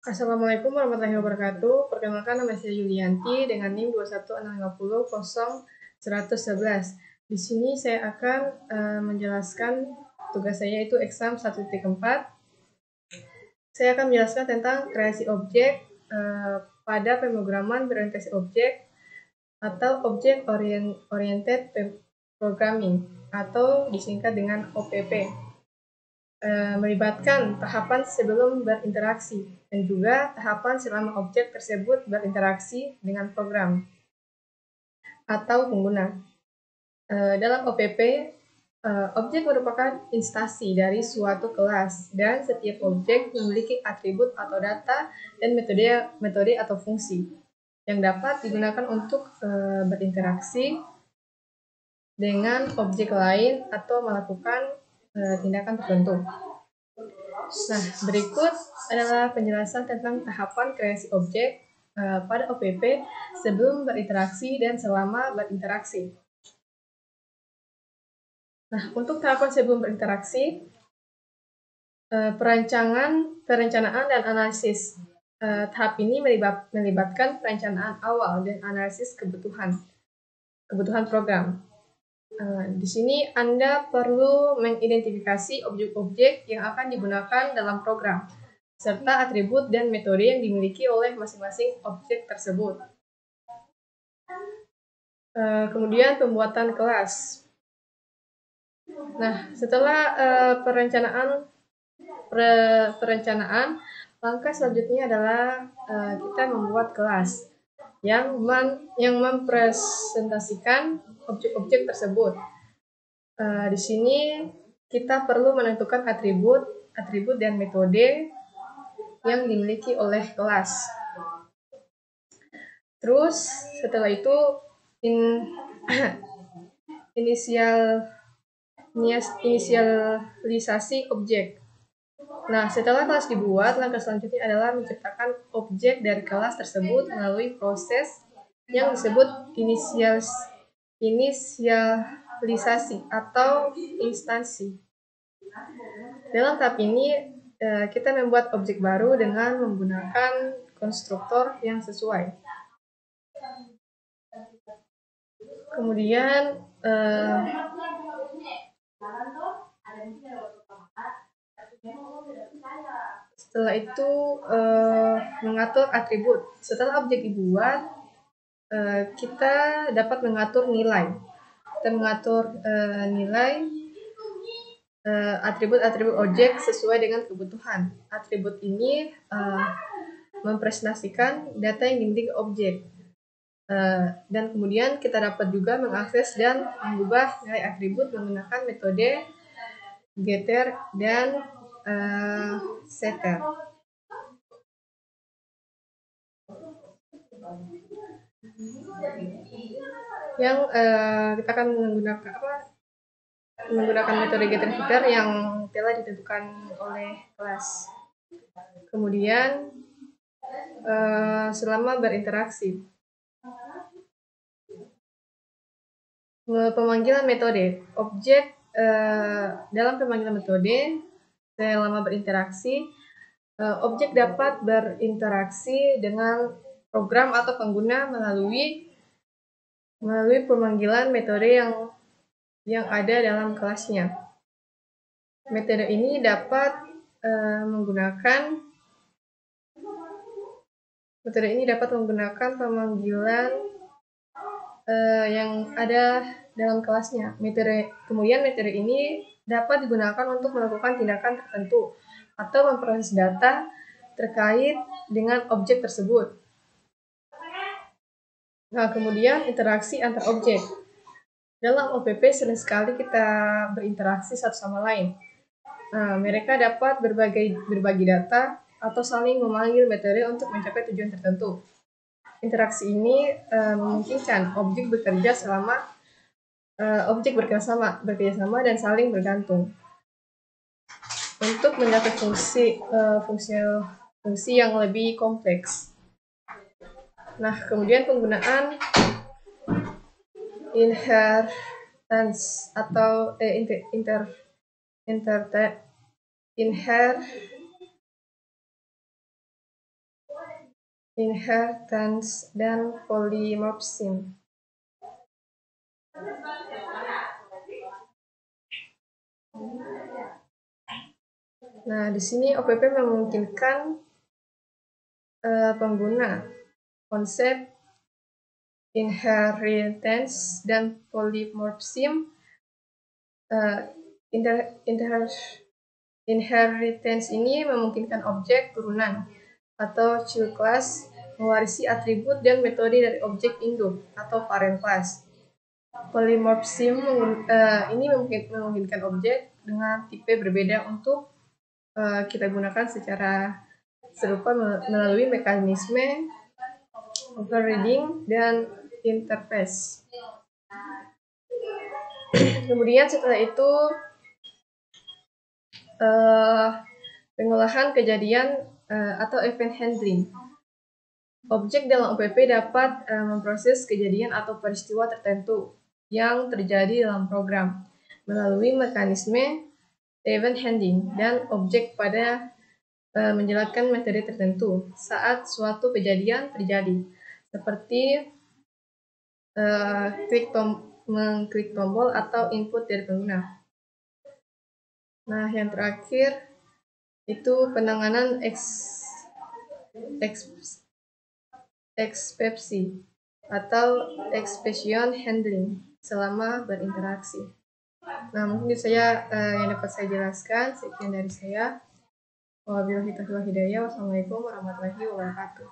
Assalamualaikum warahmatullahi wabarakatuh. Perkenalkan, nama saya Yulianti dengan NIM 216500111. Di sini saya akan menjelaskan tugas saya, yaitu exam 1.4. Saya akan menjelaskan tentang kreasi objek pada pemrograman berorientasi objek atau Object Oriented Programming atau disingkat dengan OPP. Melibatkan tahapan sebelum berinteraksi dan juga tahapan selama objek tersebut berinteraksi dengan program atau pengguna. Dalam OPP, objek merupakan instansi dari suatu kelas dan setiap objek memiliki atribut atau data dan metode atau fungsi yang dapat digunakan untuk berinteraksi dengan objek lain atau melakukan tindakan tertentu. Nah, berikut adalah penjelasan tentang tahapan kreasi objek pada OPP sebelum berinteraksi dan selama berinteraksi. Nah, untuk tahapan sebelum berinteraksi, perencanaan dan analisis. Tahap ini melibatkan perencanaan awal dan analisis kebutuhan program. Di sini Anda perlu mengidentifikasi objek-objek yang akan digunakan dalam program, serta atribut dan metode yang dimiliki oleh masing-masing objek tersebut. Kemudian pembuatan kelas. Nah, setelah perencanaan, langkah selanjutnya adalah kita membuat kelas yang mempresentasikan objek-objek tersebut. Di sini kita perlu menentukan atribut dan metode yang dimiliki oleh kelas. Terus setelah itu inisialisasi objek. Nah, setelah kelas dibuat, langkah selanjutnya adalah menciptakan objek dari kelas tersebut melalui proses yang disebut inisialisasi atau instansi. Dalam tahap ini, kita membuat objek baru dengan menggunakan konstruktor yang sesuai. Kemudian, setelah itu mengatur atribut. Setelah objek dibuat, kita dapat mengatur nilai. Kita mengatur nilai atribut-atribut objek sesuai dengan kebutuhan. Atribut ini mempresentasikan data yang dimiliki objek. Dan kemudian kita dapat juga mengakses dan mengubah nilai atribut menggunakan metode getter dan setter. Yang kita akan menggunakan metode getter setter yang telah ditentukan oleh kelas. Kemudian selama berinteraksi, pemanggilan metode objek. Dalam pemanggilan metode selama berinteraksi, objek dapat berinteraksi dengan program atau pengguna melalui pemanggilan metode yang ada dalam kelasnya. Metode ini dapat menggunakan pemanggilan yang ada dalam kelasnya. Kemudian metode ini dapat digunakan untuk melakukan tindakan tertentu atau memproses data terkait dengan objek tersebut. Nah, kemudian interaksi antar objek. Dalam OPP sering sekali kita berinteraksi satu sama lain. Mereka dapat berbagi data atau saling memanggil metode untuk mencapai tujuan tertentu. Interaksi ini memungkinkan objek bekerja sama dan saling bergantung untuk mencapai fungsi yang lebih kompleks. Nah, kemudian penggunaan inheritance atau inheritance, dan polymorphism. Nah, di sini OPP memungkinkan pengguna konsep inheritance dan polymorphism. Inheritance ini memungkinkan objek turunan atau child class mewarisi atribut dan metode dari objek induk atau parent class. Polymorphism ini memungkinkan objek dengan tipe berbeda untuk kita gunakan secara serupa melalui mekanisme overriding dan interface. Kemudian setelah itu pengolahan kejadian atau event handling. Objek dalam OPP dapat memproses kejadian atau peristiwa tertentu yang terjadi dalam program melalui mekanisme event handling, dan objek pada menjalankan metode tertentu saat suatu kejadian terjadi, seperti mengklik tombol atau input dari pengguna. Nah, yang terakhir itu penanganan eksepsi atau exception handling selama berinteraksi. Nah, mungkin saya yang dapat saya jelaskan. Sekian dari saya. Wabillahi taufiq wal hidayah. Wassalamualaikum warahmatullahi wabarakatuh.